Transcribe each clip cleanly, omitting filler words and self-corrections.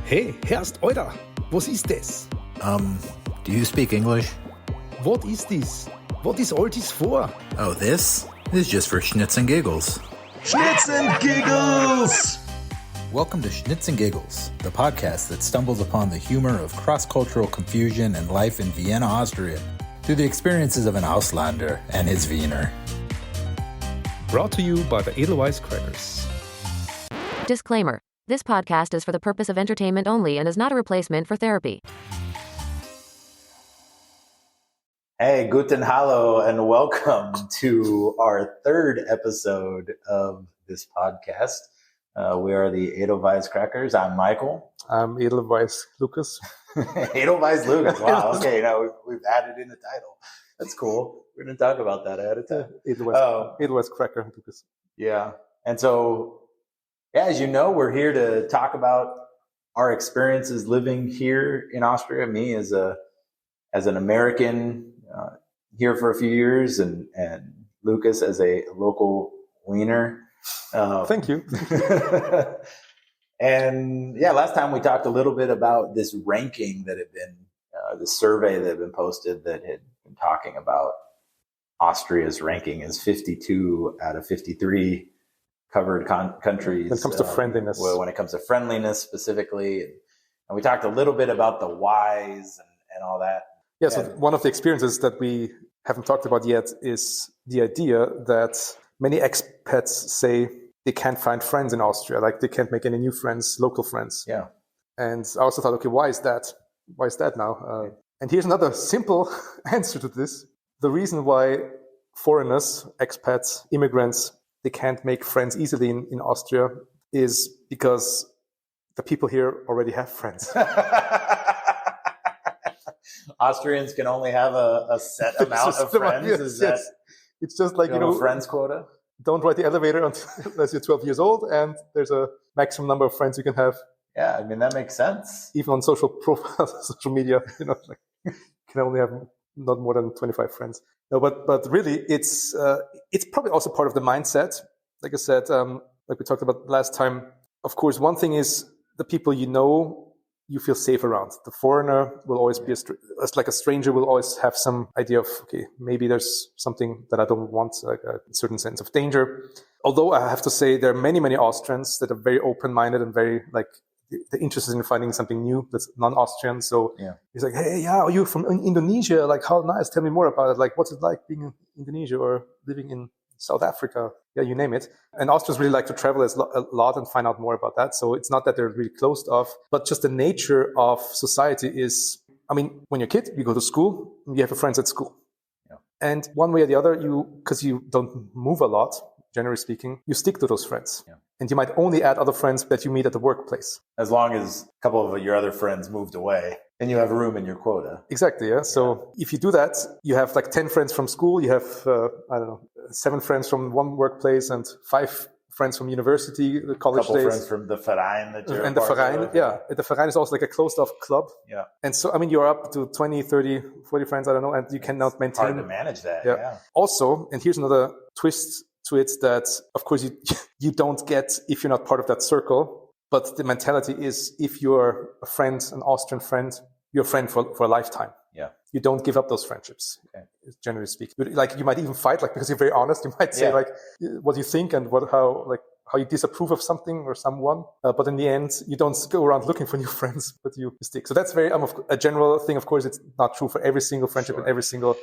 Hey, Herrst, Alter, was ist das? Do you speak English? What is this? What is all this for? Oh, this is just for Schnitz and Giggles. Schnitz and Giggles! Welcome to Schnitz and Giggles, the podcast that stumbles upon the humor of cross-cultural confusion and life in Vienna, Austria, through the experiences of an Auslander and his Wiener. Brought to you by the edelwisecrackers. Disclaimer. This podcast is for the purpose of entertainment only and is not a replacement for therapy. Hey, guten hallo, and welcome to our third episode of this podcast. We are the Edelwisecrackers. I'm Michael. I'm Edelweiss Lucas. Edelweiss Lucas. Wow. Okay, now we've added in the title. That's cool. We're going to talk about that ahead of time. Edelweiss Cracker Lucas. Yeah. And so, yeah, as you know, we're here to talk about our experiences living here in Austria. Me as an American here for a few years, and Lucas as a local Wiener. Thank you. And yeah, last time we talked a little bit about this ranking that had been, the survey that had been posted that had been talking about Austria's ranking as 52 out of 53 covered countries. When it comes to friendliness. Well, when it comes to friendliness specifically. And we talked a little bit about the whys and all that. Yeah, so one of the experiences that we haven't talked about yet is the idea that many expats say they can't find friends in Austria, like they can't make any new friends, local friends. Yeah. And I also thought, okay, why is that? Why is that now? And here's another simple answer to this. The reason why foreigners, expats, immigrants, they can't make friends easily in Austria is because the people here already have friends. Austrians can only have a set amount of friends. Yes. It's just like, friends quota. Don't ride the elevator unless you're 12 years old, and there's a maximum number of friends you can have. Yeah, I mean, that makes sense. Even on social media, you can only have not more than 25 friends. No, but really, it's probably also part of the mindset. Like I said, like we talked about last time. Of course, one thing is the people you feel safe around. The foreigner will always be like a stranger will always have some idea of, okay, maybe there's something that I don't want, like a certain sense of danger. Although I have to say there are many, many Austrians that are very open-minded and very they're interested in finding something new that's non-Austrian. So he's like, hey, yeah, are you from Indonesia? Like, how nice. Tell me more about it. Like, what's it like being in Indonesia or living in South Africa? Yeah, you name it. And Austrians really like to travel a lot and find out more about that. So it's not that they're really closed off, but just the nature of society is, I mean, when you're a kid, you go to school, you have friends at school. Yeah. And one way or the other, because you don't move a lot, generally speaking, you stick to those friends. Yeah. And you might only add other friends that you meet at the workplace. As long as a couple of your other friends moved away and you have room in your quota. Exactly, yeah. So if you do that, you have like 10 friends from school, you have, 7 friends from one workplace and 5 friends from university, the college days. A couple friends from the Verein that you're and the Verein, yeah. The Verein is also like a closed-off club. Yeah. And so, I mean, you're up to 20, 30, 40 friends, I don't know, and you cannot maintain. It's hard to manage that, yeah. Also, and here's another twist to it that, of course, you don't get if you're not part of that circle. But the mentality is if you're a friend, an Austrian friend, you're a friend for a lifetime. Yeah. You don't give up those friendships, generally speaking. Like, you might even fight, like, because you're very honest. You might say, like, what you think and how you disapprove of something or someone. But in the end, you don't go around looking for new friends, but you stick. So that's very a general thing. Of course, it's not true for every single friendship and every single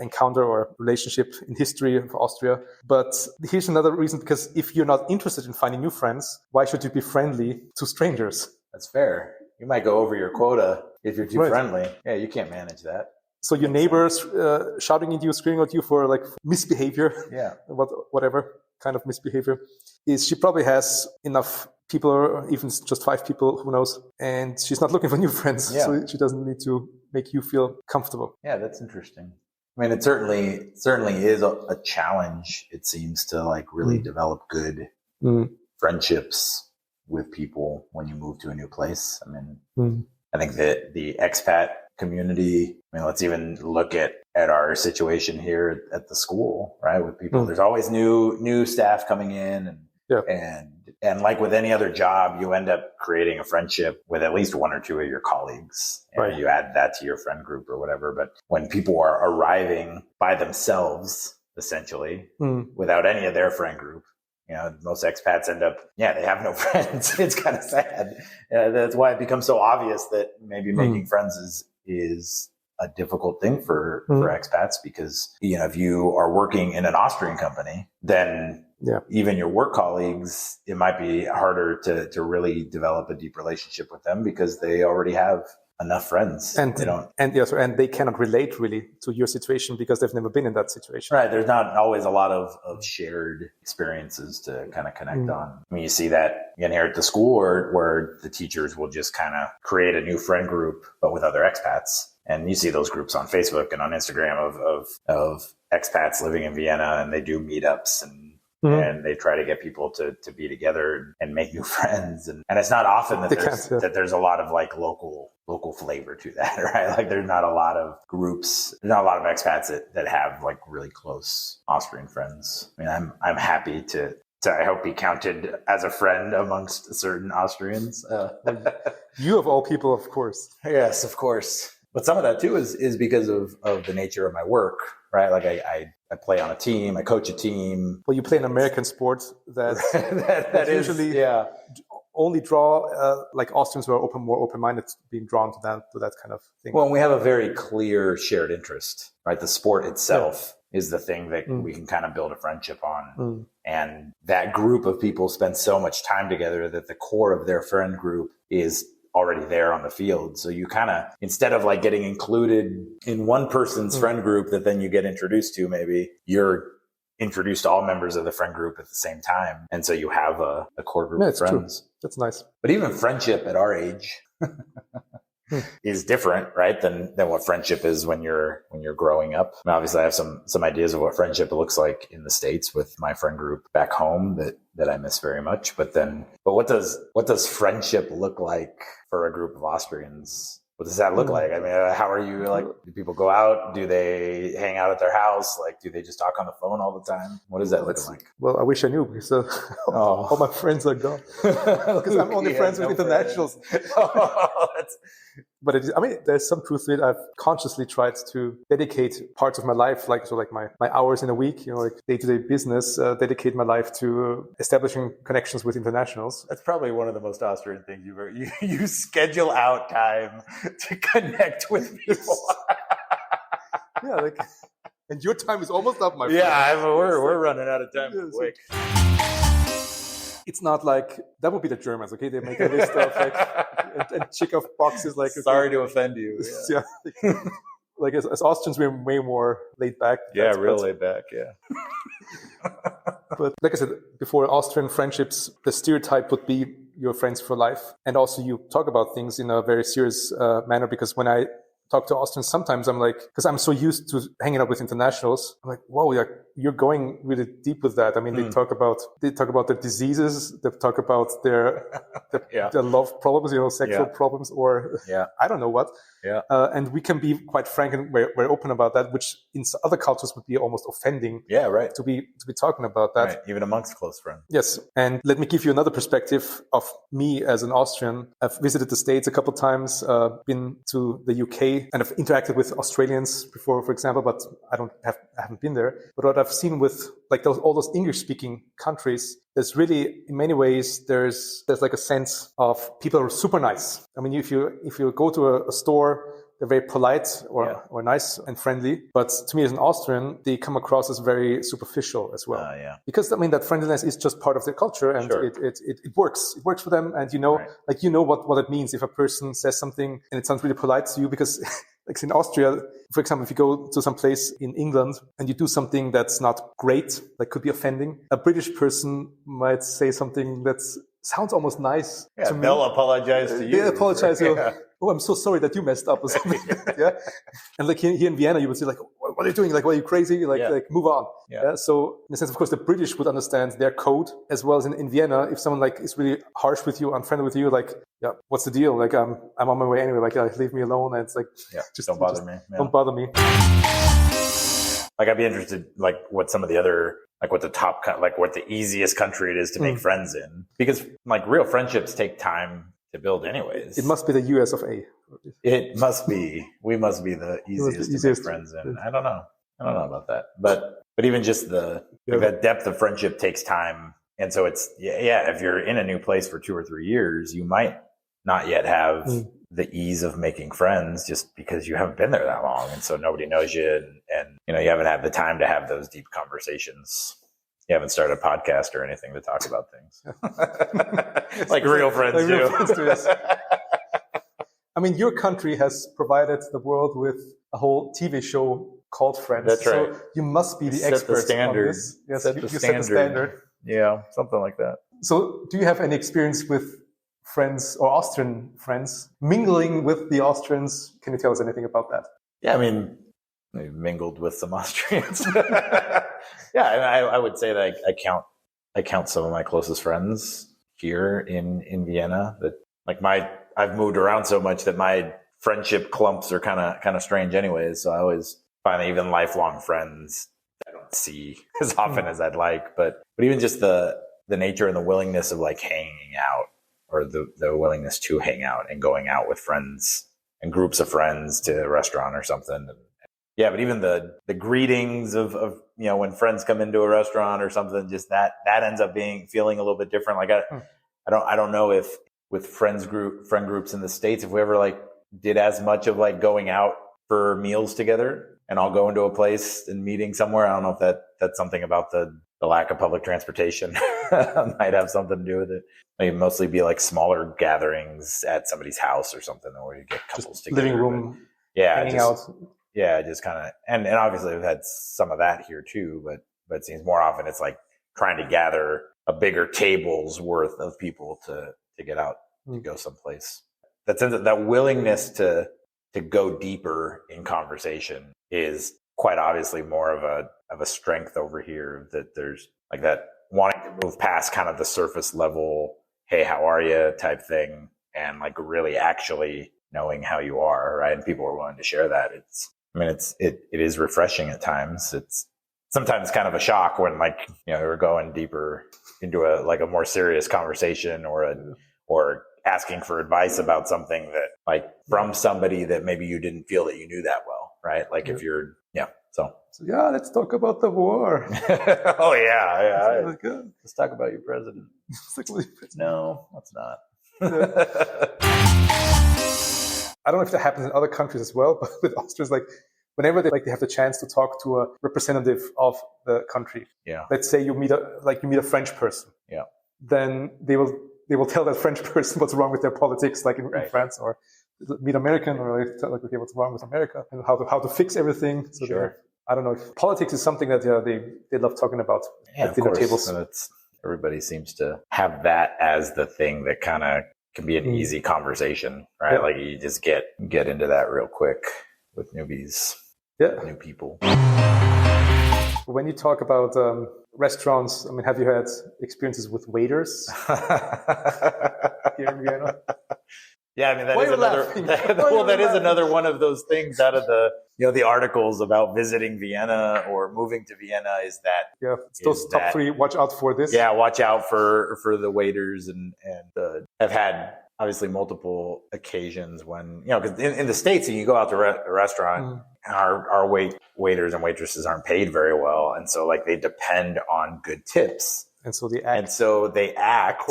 encounter or relationship in history of Austria. But here's another reason, because if you're not interested in finding new friends, why should you be friendly to strangers? That's fair. You might go over your quota if you're too friendly. Yeah, you can't manage that. So your neighbors shouting at you, screaming at you for like misbehavior, whatever kind of misbehavior, she probably has enough people, or even just 5 people, who knows, and she's not looking for new friends, so she doesn't need to make you feel comfortable. Yeah, that's interesting. I mean, it certainly is a challenge, it seems, to like really develop good friendships with people when you move to a new place. I mean, I think that the expat community, I mean, let's even look at our situation here at the school, right? With people, there's always new staff coming in and And like with any other job, you end up creating a friendship with at least one or two of your colleagues. And you add that to your friend group or whatever. But when people are arriving by themselves, essentially, without any of their friend group, most expats end up, they have no friends. It's kind of sad. That's why it becomes so obvious that maybe making friends is a difficult thing for expats, because, if you are working in an Austrian company, then even your work colleagues, it might be harder to really develop a deep relationship with them because they already have enough friends. And they cannot relate really to your situation because they've never been in that situation. Right. There's not always a lot of shared experiences to kind of connect on. I mean, you see that again here at the school where the teachers will just kind of create a new friend group, but with other expats. And you see those groups on Facebook and on Instagram of expats living in Vienna, and they do meetups and they try to get people to be together and make new friends. And it's not often that there's a lot of like local flavor to that, right? Like there's not a lot of groups, there's not a lot of expats that have like really close Austrian friends. I mean, I'm happy to I hope be counted as a friend amongst certain Austrians. You of all people, of course. Yes, of course. But some of that too is because of the nature of my work, right? Like I play on a team, I coach a team. Well, you play an American sport that usually only draw like Austrians who are more open-minded, being drawn to that kind of thing. Well, we have a very clear shared interest, right? The sport itself is the thing that we can kind of build a friendship on. And that group of people spend so much time together that the core of their friend group is already there on the field. So you kind of, instead of like getting included in one person's friend group that then you get introduced to, maybe you're introduced to all members of the friend group at the same time. And so you have a core group of friends. True. That's nice. But even friendship at our age is different, right? Than what friendship is when you're growing up. I mean, obviously I have some ideas of what friendship looks like in the States with my friend group back home that I miss very much. But what does friendship look like for a group of Austrians? What does that look like? I mean, how are you, like, do people go out? Do they hang out at their house? Like, do they just talk on the phone all the time? What does that look like? Well, I wish I knew, because all my friends are gone. Because I'm only friends with internationals. But there's some truth to it. I've consciously tried to dedicate parts of my life, like my hours in a week, like day-to-day business, dedicate my life to establishing connections with internationals. That's probably one of the most Austrian things you've ever. You schedule out time to connect with people. And your time is almost up, my friend. Yeah, we're running out of time quick. It's not like that would be the Germans, okay? They make a list of and check off boxes like. Sorry to offend you. Yeah. Like as Austrians, we're way more laid back. Laid back. Yeah. But like I said before, Austrian friendships, the stereotype would be you're friends for life, and also you talk about things in a very serious manner. Because when I talk to Austrians, sometimes I'm like, because I'm so used to hanging out with internationals, I'm like, whoa, you're going really deep with that. I mean, they talk about their diseases, they talk about their love problems, sexual problems, or I don't know what. Yeah. And we can be quite frank and very open about that, which in other cultures would be almost offending. Yeah, right. To be talking about that. Right. Even amongst close friends. Yes. And let me give you another perspective of me as an Austrian. I've visited the States a couple of times, been to the UK, and I've interacted with Australians before, for example, but I haven't been there. But what I've seen with like all those English-speaking countries, there's really, in many ways, there's like a sense of people are super nice. I mean, if you go to a store, they're very polite or nice and friendly. But to me, as an Austrian, they come across as very superficial as well. Because that friendliness is just part of their culture, and it works. It works for them, and what it means if a person says something and it sounds really polite to you. Because like in Austria, for example, if you go to some place in England and you do something that's not great, like could be offending, a British person might say something that sounds almost nice to me. They'll apologize to you. They apologize. Oh, I'm so sorry that you messed up or something. And like here in Vienna, you would say like, what are you doing? Like, what are you crazy? Like move on. So in a sense, of course, the British would understand their code as well as in Vienna. If someone like is really harsh with you, unfriendly with you, like, what's the deal? Like, I'm on my way anyway. Like, leave me alone. And it's like, just don't bother me. Don't bother me. Like, I'd be interested, like, what some of the other what the easiest country it is to make friends in, because like real friendships take time to build anyways. It must be the US of A. It must be. We must be the easiest to make friends in. I don't know about that, but even just that depth of friendship takes time, and so it's if you're in a new place for 2 or 3 years, you might not yet have the ease of making friends just because you haven't been there that long, and so nobody knows you, and you haven't had the time to have those deep conversations. You haven't started a podcast or anything to talk about things like real friends do. Real friends do, yes. I mean, your country has provided the world with a whole TV show called Friends. That's right. So you must be the experts on this. Yes, set you the set the standard. Yeah, something like that. So do you have any experience with friends or Austrian friends mingling with the Austrians? Can you tell us anything about that? Yeah, I mean, I mingled with some Austrians. Yeah, I would say that I count some of my closest friends here in Vienna. That I've moved around so much that my friendship clumps are kind of strange, anyways. So I always find that even lifelong friends I don't see as often as I'd like. But even just the nature and the willingness of like hanging out, or the willingness to hang out and going out with friends and groups of friends to a restaurant or something. Yeah, but even the greetings of when friends come into a restaurant or something, just that ends up feeling a little bit different. Like I don't know if with friend groups in the States, if we ever like did as much of like going out for meals together and all go into a place and meeting somewhere. I don't know if that's something about the lack of public transportation might have something to do with it. Maybe mostly be like smaller gatherings at somebody's house or something, where you get couples just together. Living room, hanging out. Yeah, just kind of, and obviously we've had some of that here too, but it seems more often it's like trying to gather a bigger table's worth of people to get out to go someplace. That willingness to go deeper in conversation is quite obviously more of a strength over here. That there's like that wanting to move past kind of the surface level, hey, how are you type thing, and like really actually knowing how you are, right? And people are willing to share that. It is refreshing at times. It's sometimes kind of a shock when we're going deeper into a more serious conversation or asking for advice about something that like from somebody that maybe you didn't feel that you knew that well, right? Like if you're, so let's talk about the war. Oh yeah. Let's talk about your president. No, let's not. I don't know if that happens in other countries as well, but with Austrians, like whenever they have the chance to talk to a representative of the country. Yeah. Let's say you meet a French person. Yeah. Then they will tell that French person what's wrong with their politics, like in France, or meet American, or they tell okay, what's wrong with America and how to fix everything. So sure. I don't know if politics is something that they love talking about at dinner tables. And everybody seems to have that as the thing that kind of can be an easy conversation, right? Yeah. Like you just get into that real quick with newbies, new people. When you talk about restaurants, I mean, have you had experiences with waiters here in Vienna? Yeah, I mean that is another one of those things out of the articles about visiting Vienna or moving to Vienna is that it's those top three. Watch out for this. Yeah, watch out for the waiters and I've had obviously multiple occasions when because in the States you go out to a restaurant and our waiters and waitresses aren't paid very well, and so like they depend on good tips. And so they act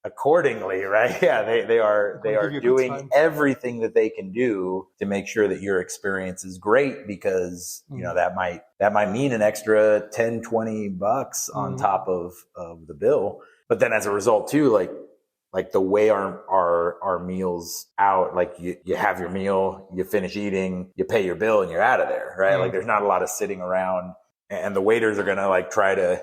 accordingly, right? Yeah, they are doing everything that they can do to make sure that your experience is great, because that might mean an extra $10-$20 on top of the bill. But then as a result too, like the way our meals out, like you have your meal, you finish eating, you pay your bill, and you're out of there, right? Like there's not a lot of sitting around, and the waiters are gonna like try to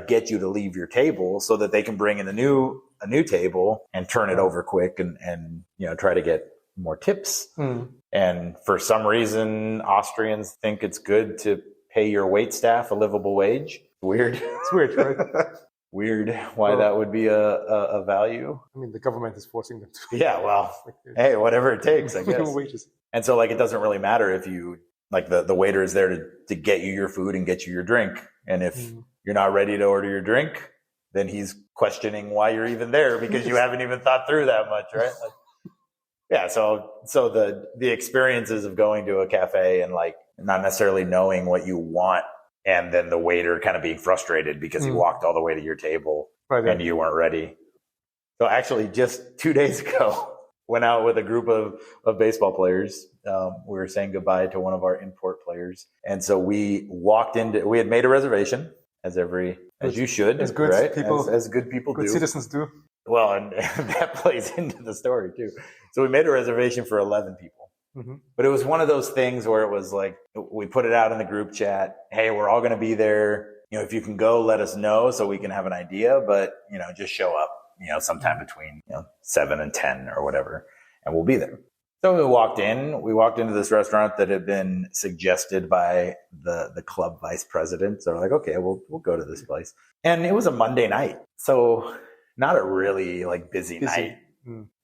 get you to leave your table so that they can bring in a new table and turn it over quick and try to get more tips. And for some reason, Austrians think it's good to pay your wait staff a livable wage. Weird. It's weird, right? Weird why that would be a value. I mean, the government is forcing them to. Yeah, well, hey, whatever it takes, I guess. Wages. And so like it doesn't really matter if you like the waiter is there to get you your food and get you your drink. And if you're not ready to order your drink, then he's questioning why you're even there because you haven't even thought through that much, right? Like, yeah. So the experiences of going to a cafe and like not necessarily knowing what you want, and then the waiter kind of being frustrated because he walked all the way to your table and you weren't ready. So actually just 2 days ago, went out with a group of baseball players. We were saying goodbye to one of our import players. And so we had made a reservation as you should, as good right? people, as good people good do. Citizens do. Well, and that plays into the story too. So we made a reservation for 11 people. But it was one of those things where it was like, we put it out in the group chat. Hey, we're all going to be there. If you can go, let us know so we can have an idea, but just show up, sometime between, 7 and 10 or whatever, and we'll be there. So we walked into this restaurant that had been suggested by the club vice president. So we're like, okay, we'll go to this place. And it was a Monday night. So not a really like busy night.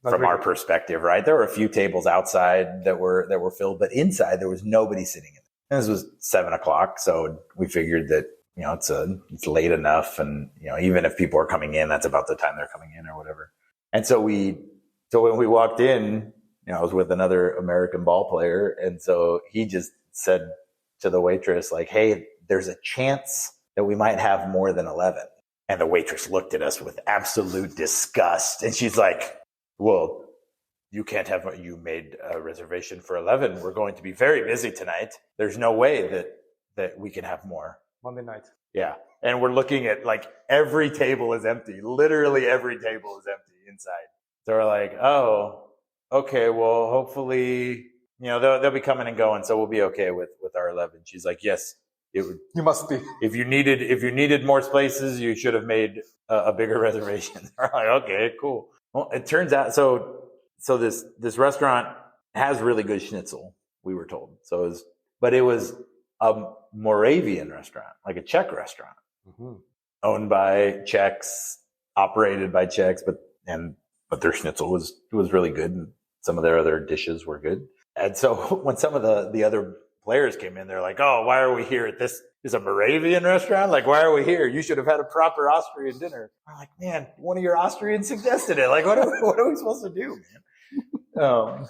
From our perspective, right? There were a few tables outside that were filled, but inside there was nobody sitting in it. And this was 7:00. So we figured that, it's late enough. And, even if people are coming in, that's about the time they're coming in or whatever. And so when we walked in, I was with another American ball player. And so he just said to the waitress, like, hey, there's a chance that we might have more than 11. And the waitress looked at us with absolute disgust. And she's like, well, you can't have, you made a reservation for 11. We're going to be very busy tonight. There's no way that we can have more. Monday night. Yeah. And we're looking at like every table is empty. Literally every table is empty inside. So we're like, oh, okay, well, hopefully, they'll be coming and going. So we'll be okay with our 11. She's like, yes, it would. You must be. If you needed more spaces, you should have made a bigger reservation. We're like, okay, cool. Well, it turns out, so this restaurant has really good schnitzel, we were told. But it was a Moravian restaurant, like a Czech restaurant, owned by Czechs, operated by Czechs, but their schnitzel was really good, and some of their other dishes were good. And so when some of the other players came in, they're like, "Oh, why are we here at this? Is a Moravian restaurant? Like, why are we here? You should have had a proper Austrian dinner." I'm like, "Man, one of your Austrians suggested it. Like, what are we supposed to do, man?"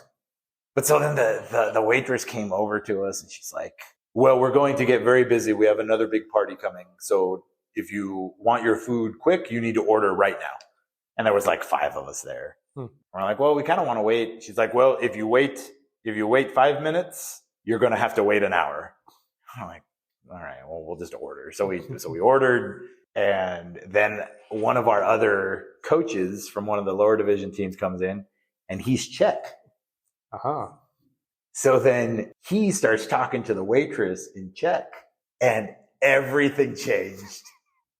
But so then the waitress came over to us and she's like, "Well, we're going to get very busy. We have another big party coming. So if you want your food quick, you need to order right now." And there was like 5 of us there. We're like, "Well, we kind of want to wait." She's like, "Well, if you wait 5 minutes, you're going to have to wait an hour." I'm like, "All right, well, we'll just order." So we ordered, and then one of our other coaches from one of the lower division teams comes in, and he's Czech. So then he starts talking to the waitress in Czech, and everything changed.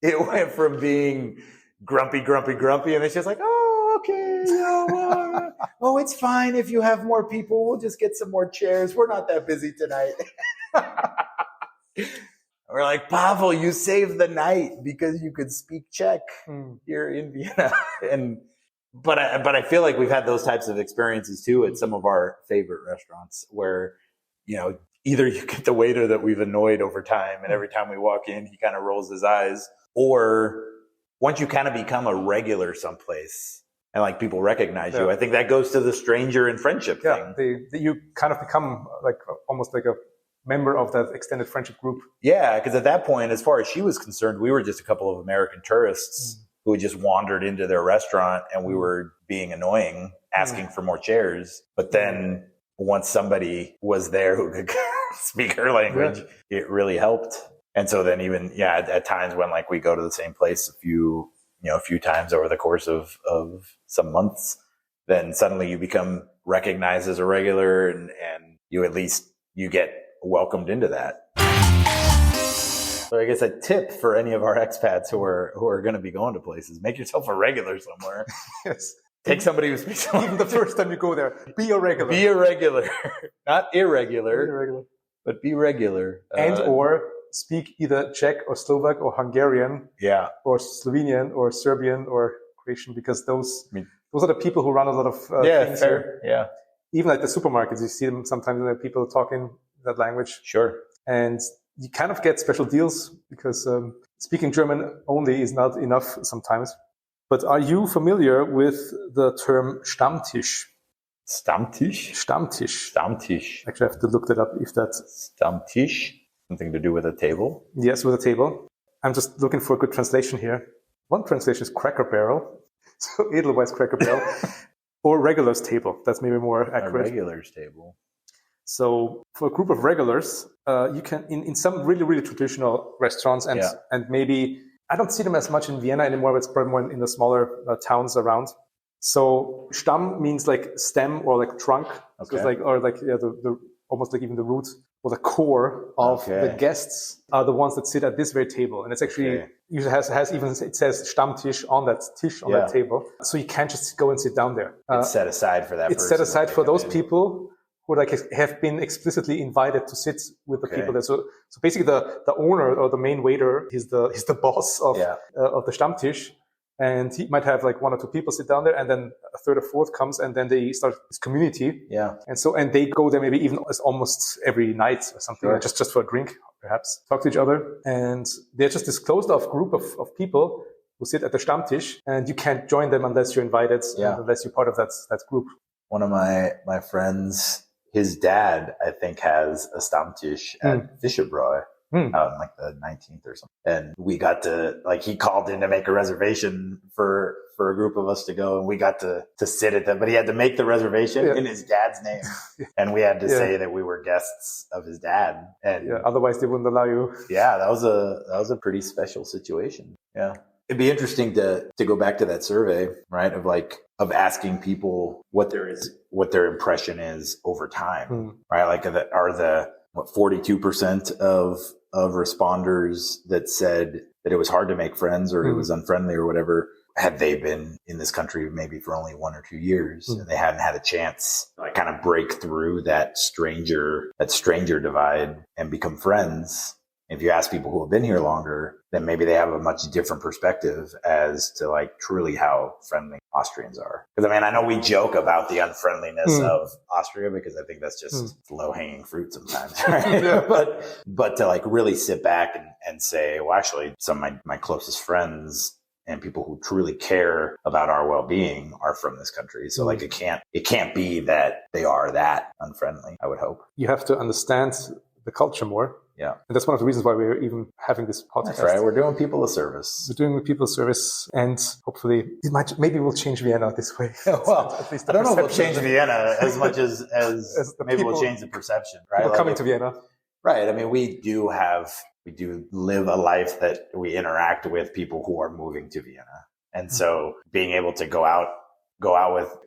It went from being grumpy, and then she's like, "Oh, okay, oh, it's fine if you have more people. We'll just get some more chairs. We're not that busy tonight." We're like, "Pavel, you saved the night because you could speak Czech here in Vienna." But I feel like we've had those types of experiences too at some of our favorite restaurants where, either you get the waiter that we've annoyed over time, and every time we walk in, he kind of rolls his eyes, or once you kind of become a regular someplace and like people recognize you, I think that goes to the stranger and friendship thing. You kind of become like almost like a member of that extended friendship group. Yeah, because at that point, as far as she was concerned, we were just a couple of American tourists who had just wandered into their restaurant, and we were being annoying, asking for more chairs. But then once somebody was there who could speak her language, it really helped. And so then even, at times when like we go to the same place a few times over the course of some months, then suddenly you become recognized as a regular, and you get welcomed into that. So I guess a tip for any of our expats who are going to be going to places: make yourself a regular somewhere. Yes. Take somebody who speaks even the first time you go there. Be a regular. Be a regular, not irregular, but be regular. And or speak either Czech or Slovak or Hungarian, or Slovenian or Serbian or Croatian, because those are the people who run a lot of things here. Yeah. Even at the supermarkets, you see them sometimes. There are people talking that language. Sure. And you kind of get special deals because speaking German only is not enough sometimes. But are you familiar with the term Stammtisch? Stammtisch? Stammtisch. Stammtisch. Actually, I have to look that up if that's... Stammtisch? Something to do with a table? Yes, with a table. I'm just looking for a good translation here. One translation is Cracker Barrel. So Edelweiss Cracker Barrel. Or regulars table. That's maybe more accurate. A regulars table. So for a group of regulars, you can, in some really, really traditional restaurants and maybe, I don't see them as much in Vienna anymore, but it's probably more in the smaller towns around. So Stamm means like stem or like trunk. Okay. So it's like, or like, the almost like even the root or the core of the guests are the ones that sit at this very table. And it's actually, usually has even, it says Stammtisch on that tisch on that table. So you can't just go and sit down there. It's set aside for that It's set aside for those people who like have been explicitly invited to sit with the people there. So basically the owner or the main waiter is the boss of the Stammtisch. And he might have like one or two people sit down there, and then a third or fourth comes, and then they start this community. Yeah. And they go there maybe even almost every night or something, just for a drink, perhaps, talk to each other. And they're just this closed off group of people who sit at the Stammtisch, and you can't join them unless you're invited, unless you're part of that group. One of my friends, his dad, I think, has a Stammtisch at Fischerbräu. Out in like the 19th or something. And we got to, like, he called in to make a reservation for a group of us to go, and we got to sit at them, but he had to make the reservation in his dad's name. And we had to say that we were guests of his dad. And otherwise they wouldn't allow you. Yeah, that was a pretty special situation. Yeah. It'd be interesting to go back to that survey, right? Of asking people what their impression is over time, right? Like, are the 42% of responders that said that it was hard to make friends or it was unfriendly or whatever, had they been in this country maybe for only 1 or 2 years and they hadn't had a chance to like kind of break through that stranger divide and become friends. If you ask people who have been here longer, then maybe they have a much different perspective as to like truly how friendly Austrians are. Because I mean, I know we joke about the unfriendliness of Austria because I think that's just low hanging fruit sometimes, right? But to like really sit back and say, well, actually, some of my closest friends and people who truly care about our well-being are from this country. So like it can't be that they are that unfriendly, I would hope. You have to understand the culture more. Yeah. And that's one of the reasons why we're even having this podcast. That's right. We're doing people a service. We're doing people a service, and hopefully maybe we'll change Vienna this way. Well, at least I don't know if we'll change Vienna as much as maybe we'll change the perception, right? People coming to Vienna. Right. I mean, we do live a life that we interact with people who are moving to Vienna. And so being able to go out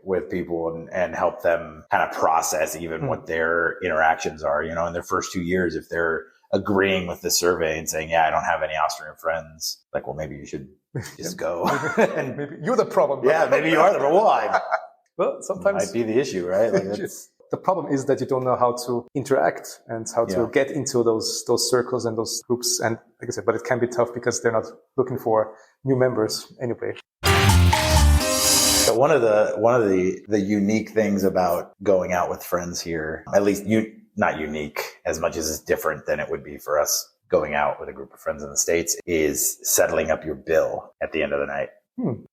with people and help them kind of process even what their interactions are, in their first 2 years, if they're agreeing with the survey and saying, I don't have any Austrian friends, like, well, maybe you should just go. And maybe you're the problem. Yeah, maybe you are the problem. Well, sometimes might be the issue, right? Like the problem is that you don't know how to interact and how to get into those circles and those groups. And like I said, but it can be tough because they're not looking for new members anyway. So one of the unique things about going out with friends here, at least not unique as much as it's different than it would be for us going out with a group of friends in the States, is settling up your bill at the end of the night,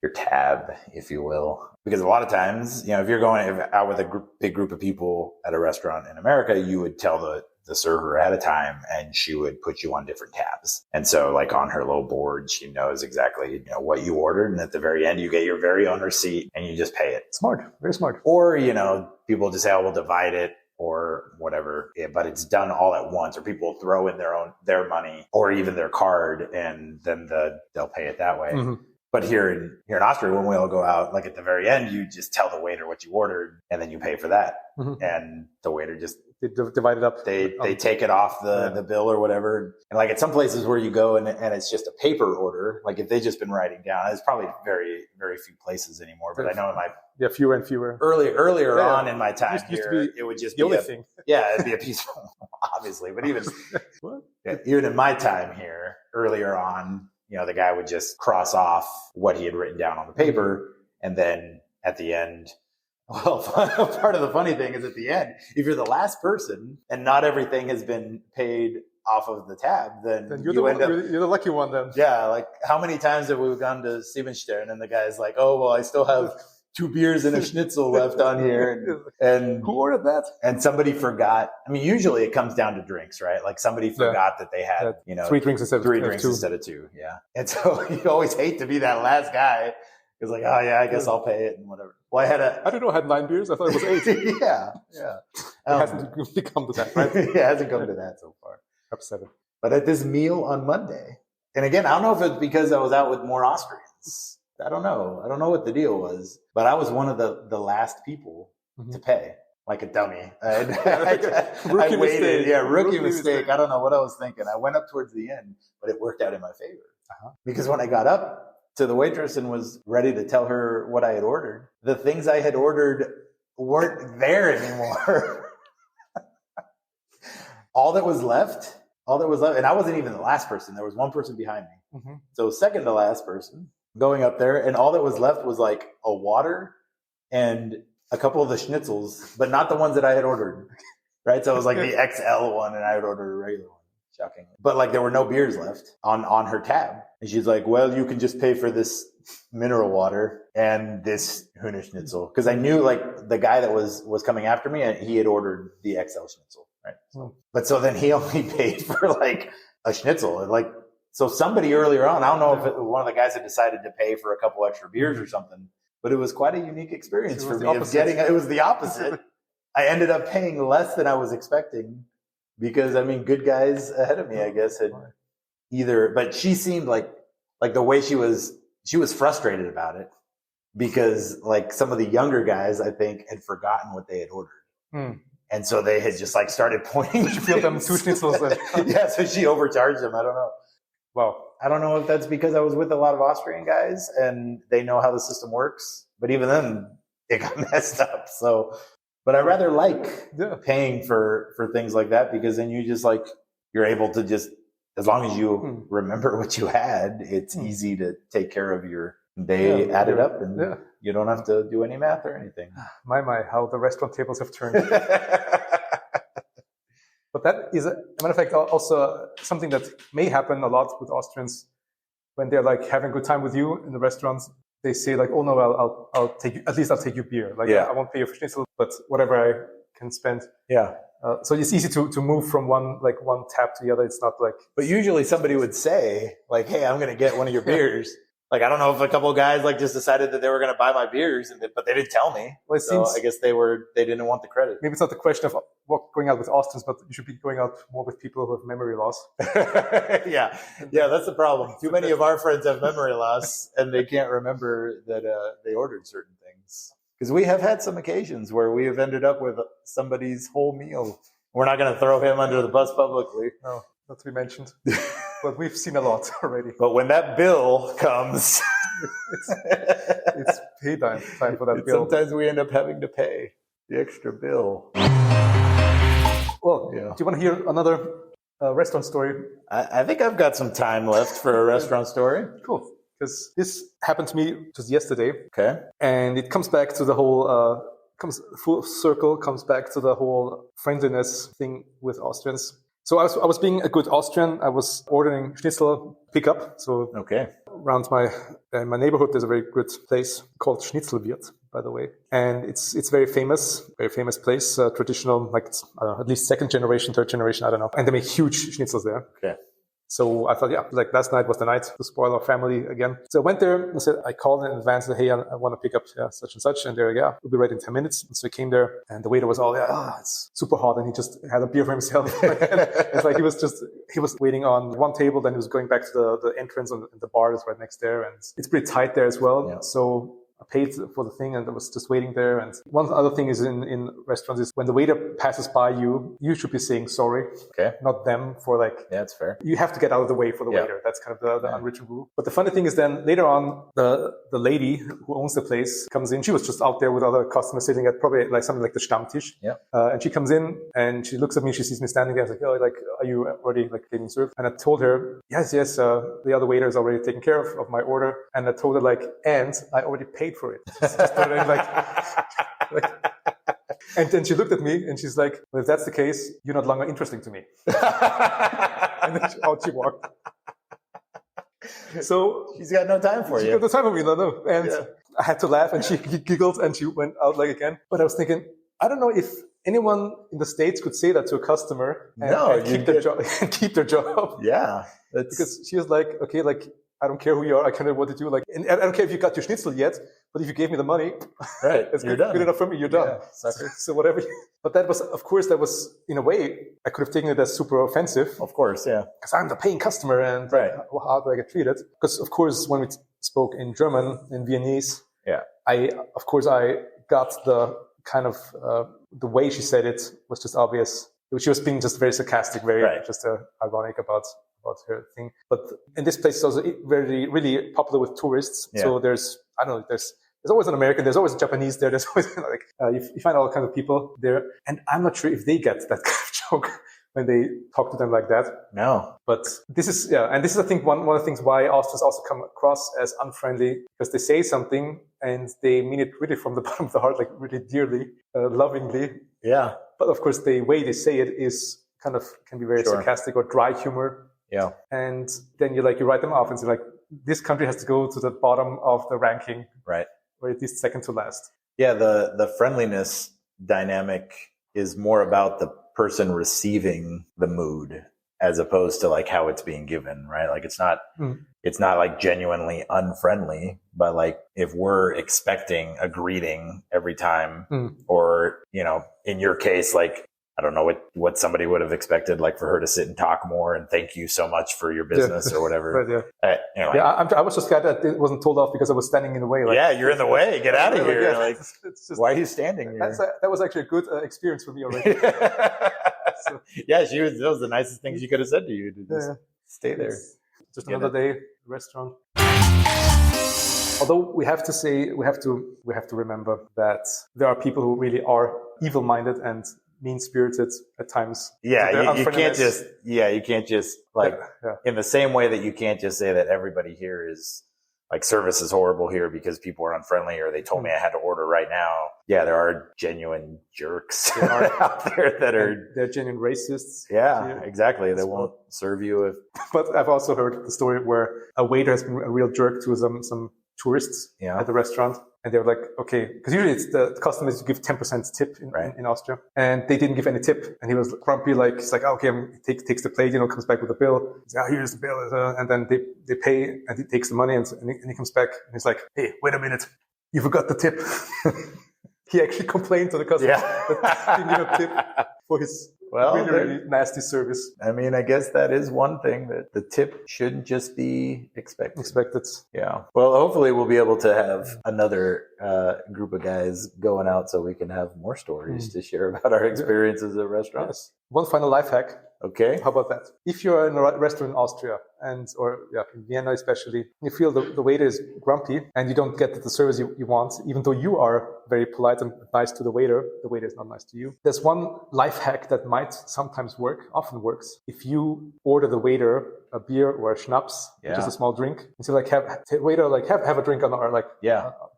your tab, if you will. Because a lot of times, if you're going out with a big group of people at a restaurant in America, you would tell the server ahead of time and she would put you on different tabs. And so like on her little board, she knows exactly what you ordered. And at the very end, you get your very own receipt and you just pay it. Smart. Very smart. Or, people just say, oh, we'll divide it or whatever. Yeah, but it's done all at once, or people throw in their money or even their card and then they'll pay it that way. Mm-hmm. But here in Austria, when we all go out, like at the very end, you just tell the waiter what you ordered and then you pay for that. Mm-hmm. And the waiter just divide it up. They take it off the bill or whatever. And like at some places where you go and it's just a paper order, like if they've just been writing down, there's probably very, very few places anymore. But I know in my fewer and fewer. Earlier on in my time here, it would just the only thing. Yeah, it'd be a piece of, obviously. But even in my time here, earlier on, the guy would just cross off what he had written down on the paper. And then at the end, well, part of the funny thing is at the end, if you're the last person and not everything has been paid off of the tab, then you're the lucky one then. Yeah, like how many times have we gone to Siebenstern and the guy's like, oh, well, I still have 2 beers and a schnitzel left on here. And who ordered that? And somebody forgot. I mean, usually it comes down to drinks, right? Like somebody forgot that they had, 3 drinks instead of 2. Instead of 2. Yeah. And so you always hate to be that last guy. It's like, oh yeah, I guess I'll pay it and whatever. Well, I don't know. I had 9 beers. I thought it was 8. yeah. It hasn't come to that, right? It hasn't come to that so far. Perhaps 7. But at this meal on Monday, and again, I don't know if it's because I was out with more Austrians. I don't know. I don't know what the deal was, but I was one of the last people to pay, like a dummy. I waited. Mistake. Yeah, rookie mistake. I don't know what I was thinking. I went up towards the end, but it worked out in my favor. Because when I got up to the waitress and was ready to tell her what I had ordered, the things I had ordered weren't there anymore. All that was left, and I wasn't even the last person. There was one person behind me. So second to last person going up there, and all that was left was like a water and a couple of the schnitzels, but not the ones that I had ordered. Right? So it was like the XL one, and I had ordered a regular one. Shockingly. But like there were no beers left on her tab. And she's like, well, you can just pay for this mineral water and this Hühner Schnitzel. Because I knew like the guy that was coming after me, and he had ordered the XL Schnitzel. Right. But so then he only paid for like a Schnitzel. Like, so somebody earlier on, I don't know if one of the guys had decided to pay for a couple extra beers or something, but it was quite a unique experience for me. It was the opposite. I ended up paying less than I was expecting. Because, I mean, good guys ahead of me, I guess, had but she seemed like the way she was frustrated about it because, like, some of the younger guys, I think, had forgotten what they had ordered. And so they had just, like, started pointing. She filled them 2 schnitzels. Yeah, so she overcharged them. I don't know. Well, I don't know if that's because I was with a lot of Austrian guys and they know how the system works. But even then, it got messed up. So... But I rather like paying for things like that because then you just like, you're able to just, as long as you remember what you had, it's easy to take care of your day, add it up, and you don't have to do any math or anything. My, how the restaurant tables have turned. But that is, a matter of fact, also something that may happen a lot with Austrians when they're like having a good time with you in the restaurants. They say like, oh no, I'll take you, at least I'll take you beer. Like I won't pay you for schnitzel, but whatever I can spend. Yeah. So it's easy to move from one tap to the other. It's not like. But usually somebody would say like, hey, I'm going to get one of your beers. Like, I don't know if a couple of guys like just decided that they were going to buy my beers, but they didn't tell me. Well, I guess they didn't want the credit. Maybe it's not the question of going out with Austrians, but you should be going out more with people who have memory loss. Yeah, that's the problem. Too many of our friends have memory loss, and they can't remember that they ordered certain things. Because we have had some occasions where we have ended up with somebody's whole meal. We're not going to throw him under the bus publicly. No, not to be mentioned. But we've seen a lot already. But when that bill comes, it's pay time for that bill. Sometimes we end up having to pay the extra bill. Well, do you want to hear another restaurant story? I think I've got some time left for a restaurant story. Cool. Because this happened to me just yesterday. Okay. And it comes back to the whole, comes full circle, comes back to the whole friendliness thing with Austrians. So I was being a good Austrian. I was ordering schnitzel pickup. So around my neighborhood, there's a very good place called Schnitzelwirt, by the way, and it's very famous place, traditional, like it's, at least second generation, third generation, I don't know, and they make huge schnitzels there. Okay. So I thought, like last night was the night to spoil our family again. So I went there and I called in advance and said, hey, I want to pick up such and such. And they're we'll be ready in 10 minutes. And so I came there and the waiter was all, it's super hot. And he just had a beer for himself. It's like he was waiting on one table. Then he was going back to the entrance and the bar is right next there. And it's pretty tight there as well. Yeah. So I paid for the thing and I was just waiting there. And one other thing is in restaurants is when the waiter passes by you, you should be saying sorry, not them for like. Yeah, that's fair. You have to get out of the way for the waiter. That's kind of the unwritten rule. But the funny thing is then later on, the lady who owns the place comes in. She was just out there with other customers sitting at probably like something like the Stammtisch. Yeah. And she comes in and she looks at me. She sees me standing there. She's like, are you already like getting served? And I told her, yes, the other waiter is already taken care of my order. And I told her and I already paid for it. And then she looked at me and she's like, well, if that's the case, you're no longer interesting to me. And then out she walked. So she's got no time for she you. got no time for me, no. And I had to laugh, and she giggled, and she went out like again. But I was thinking, I don't know if anyone in the States could say that to a customer and keep their job. Yeah. Because she was like, okay, like, I don't care who you are. I kind of what to do. Like, and I don't care if you got your schnitzel yet, but if you gave me the money, right, it's good enough for me. You're done. Yeah, so whatever. But that was, of course, in a way, I could have taken it as super offensive. Of course, yeah. Because I'm the paying customer, and how do I get treated? Because, of course, when we spoke in German, in Viennese, I got the kind of, the way she said it was just obvious. She was being just very sarcastic, just ironic about her thing. But in this place, it's also very, really popular with tourists. Yeah. So there's always an American, there's always a Japanese there, there's always you find all kinds of people there. And I'm not sure if they get that kind of joke when they talk to them like that. No. But this is, and this is, I think, one of the things why Austrians also come across as unfriendly, because they say something and they mean it really from the bottom of the heart, like really dearly, lovingly. Yeah. But of course, the way they say it is can be very sarcastic or dry humor. Yeah. And then you write them off and say, like, this country has to go to the bottom of the ranking. Right. Or at least second to last. Yeah. The friendliness dynamic is more about the person receiving the mood as opposed to like how it's being given, right? Like it's not like genuinely unfriendly, but like if we're expecting a greeting every time or, in your case, like, I don't know what somebody would have expected, like for her to sit and talk more and thank you so much for your business or whatever. Right, I was just glad that it wasn't told off because I was standing in the way. Like, you're in the way. Get out of here. Like, it's just, why are you standing here? That was actually a good experience for me already. So, that was the nicest thing she could have said to you. To just stay there. Just another day, restaurant. Although we have to remember that there are people who really are evil-minded and mean-spirited at times. Yeah, you can't just like in the same way that you can't just say that everybody here is like service is horrible here because people are unfriendly or they told me I had to order right now. Yeah, there are genuine jerks out there that they're genuine racists. Yeah, exactly. They won't serve you if. But I've also heard the story where a waiter has been a real jerk to some tourists at the restaurant. And they were like, okay, because usually it's the custom is to give 10% tip in Austria. And they didn't give any tip. And he was grumpy, he's like, okay, takes the plate, comes back with the bill. He's like, here's the bill. And then they pay and he takes the money and he comes back and he's like, hey, wait a minute. You forgot the tip. He actually complained to the customer that he didn't give a tip for his really nasty service. I mean, I guess that is one thing that the tip shouldn't just be expected. Yeah. Well, hopefully we'll be able to have another group of guys going out so we can have more stories to share about our experiences at restaurants. Yes. One final life hack. Okay. How about that? If you're in a restaurant in Austria in Vienna especially, you feel the waiter is grumpy and you don't get the service you want, even though you are very polite and nice to the waiter is not nice to you. There's one life hack that might sometimes often works. If you order the waiter a beer or a schnapps, which is a small drink, and so have a drink on our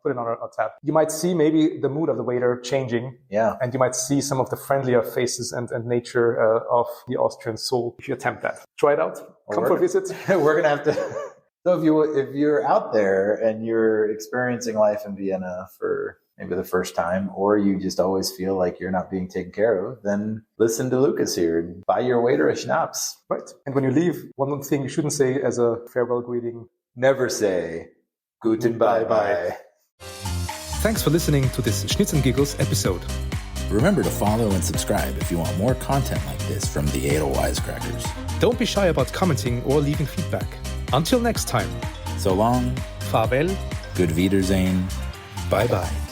put it on our tab. You might see maybe the mood of the waiter changing. Yeah. And you might see some of the friendlier faces and nature of the Austrian soul if you attempt that. Try it out. Come for a visit. We're going to have to. So if you're out there and you're experiencing life in Vienna for maybe the first time, or you just always feel like you're not being taken care of, then listen to Lucas here and buy your waiter a schnapps. Right. And when you leave, one thing you shouldn't say as a farewell greeting. Never say Guten Bye-Bye. Thanks for listening to this Schnitz & Giggles episode. Remember to follow and subscribe if you want more content like this from the Edelwisecrackers. Don't be shy about commenting or leaving feedback. Until next time. So long. Farewell. Good Wiedersehen. Bye-bye.